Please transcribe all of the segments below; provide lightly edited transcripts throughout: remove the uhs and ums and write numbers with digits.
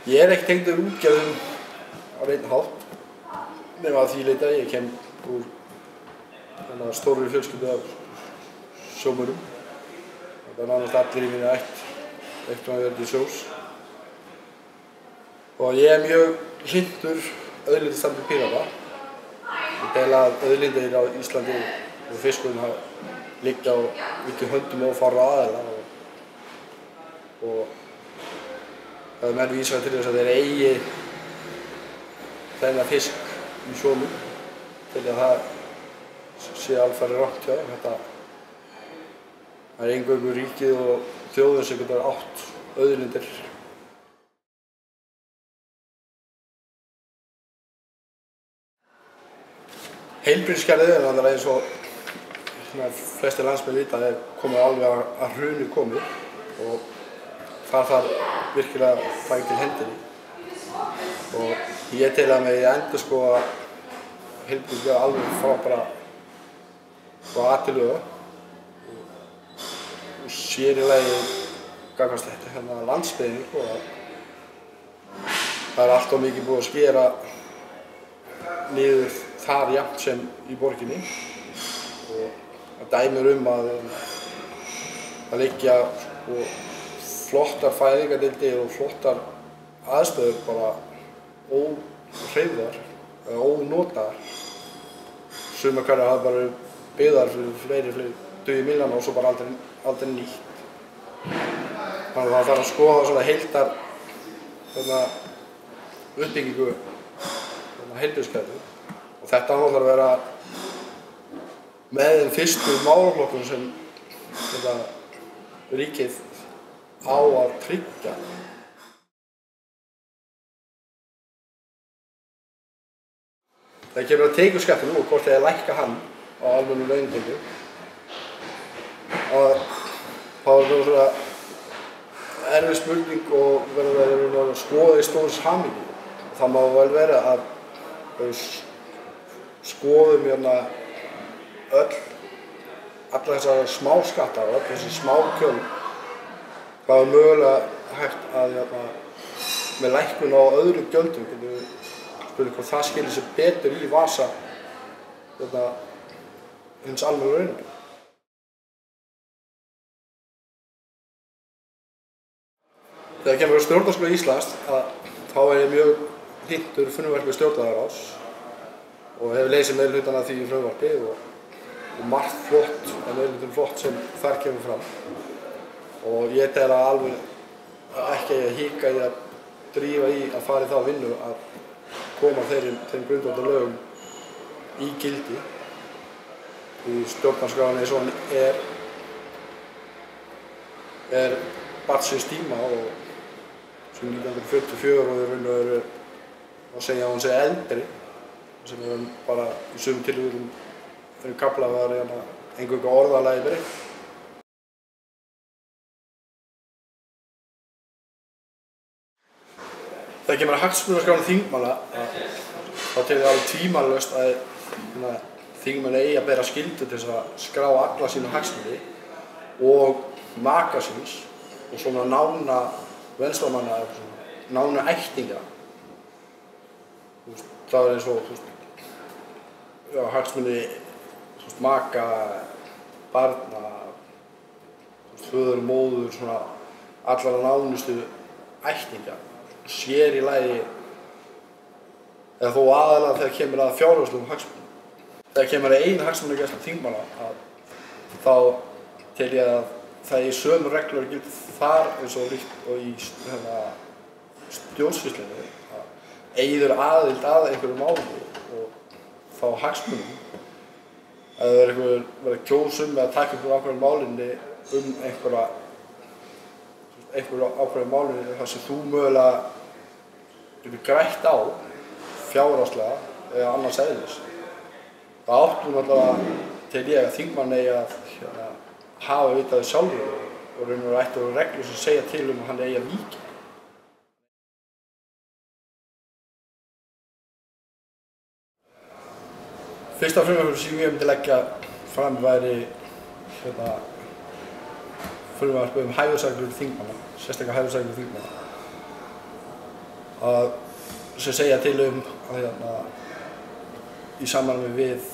Ég ekki tengdur útgerðum á neinn hátt, nema að því leyti að ég kem úr stórri fjölskyldu af sjómönnum. Það nánast allir í minni ætt eftir að vera til sjós. Og ég mjög hlynntur auðlindastandi Pírata. Ég tel að auðlindir á Íslandi og fiskurinn liggja á mikið höndum ófárra aðila og það menn vísa til þess að þeir eigi þennan fisk í sjónum til að það sé alfarið rangt hjá þeim. Það eingöngu ríkið og þjóðin sem getur átt auðlindir. Heilbrigðiskerfið er náttúrulega eins og flestir landsmenn vita er komið alveg að hruni komið og það þarf virkilega að taka til hendinni. Og ég tel að mig endurskoða heilbrigðiskerfið alveg frá A til Ö. Og sér í lagi gagnvart þetta landsbyggðinni og það er allt of mikið búið að skera niður þar jafnt sem í borginni og það dæmir að það liggja flottar fæðingardeildir og flottar aðstöður bara óhreyfðar eða ónotaðar. Sumar hverjar hafa bara byggðar fyrir fleiri tugi milljóna og svo bara aldrei nýtt. Þannig að það þarf að skoða svona heildar uppbyggingu heilbrigðiskerfis. Og þetta náttúrulega að vera með þeim fyrstu málaflokkum sem ríkið á að tryggja. Þegar kemur að tekjuskattinum og hvort þeir lækka hann á almennum launatengum, þá er það svona erfið spurning og verður að skoða í stóru samhengi. Það má vel vera að skoðum alla þessar smá skattar og öll þessi smá gjöld. Það er mögulega hægt að með lækkun á öðrum gjöldum getum við spurning hvort það skilir sér betur í vasa hins almennu launafólks. Þegar kemur að stjórnarskrá Íslands þá er ég mjög hlynntur frumvarpi stjórnlagaráðs og hefur lesið meirihlutann af því í frumvarpi og margt flott, meirihlutin flott sem þar kemur fram. Og ég tel að alveg ekki að hika í að drífa í að fara í þá vinnu að koma þeim grundvallarlögum í gildi. Því stjórnarskráin eins og hann er barn síns tíma og sem 1944 og í raun og veru að segja að hún sé eldri sem við bara í sumum tilvíðum þegar kafla var eingöngu orðalagi breytt. Þegar kemur að hagsmunaskráni þingmanna þá tel ég alveg tvímælalaust að þingmenn eigi að bera skyldu til að skrá alla sína hagsmuni og maka síns og svona nána venslamanna, nána ættingja. Það er eins og hagsmuni maka, barna, föður og móður, svona allra nánustu ættingja. Sér í lagi, eða þó aðalega þegar kemur að fjárhagslegum hagsmunum. Þegar kemur að einu hagsmunagæslu þingmanna þá tel ég að það í sömu reglur gildi þar eins og líkt og í stjórnsýslunni að eyður aðild að einhverju máli og þá hagsmunum. Ef það er verið að kjósa með að taka einhverju ákveðnu málinni einhverju ákveðnu málinni þar sem þú mögulega getur grætt á fjárhagslega eða annars eðlis. Það áttu náttúrulega til ég að þingmann eigi að hafa vitað sjálfur og raun og ættu reglur sem segja til að hann eigi að víkja. Fyrsta frumvarp sem ég myndi leggja fram væri frumvarp hæfisreglur þingmanna, sérstaklega hæfisreglur þingmanna. sem segja til að í samræmi við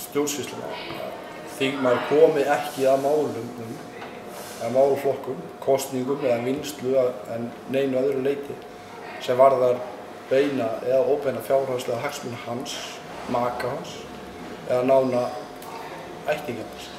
stjórnsýsluna að þingmaður komi ekki að málum eða málaflokkum, kosningum eða vinnslu en neinu öðru leyti sem varðar beina eða óbeina fjárhagslega hagsmuni hans, maka hans eða nána ættingja hans.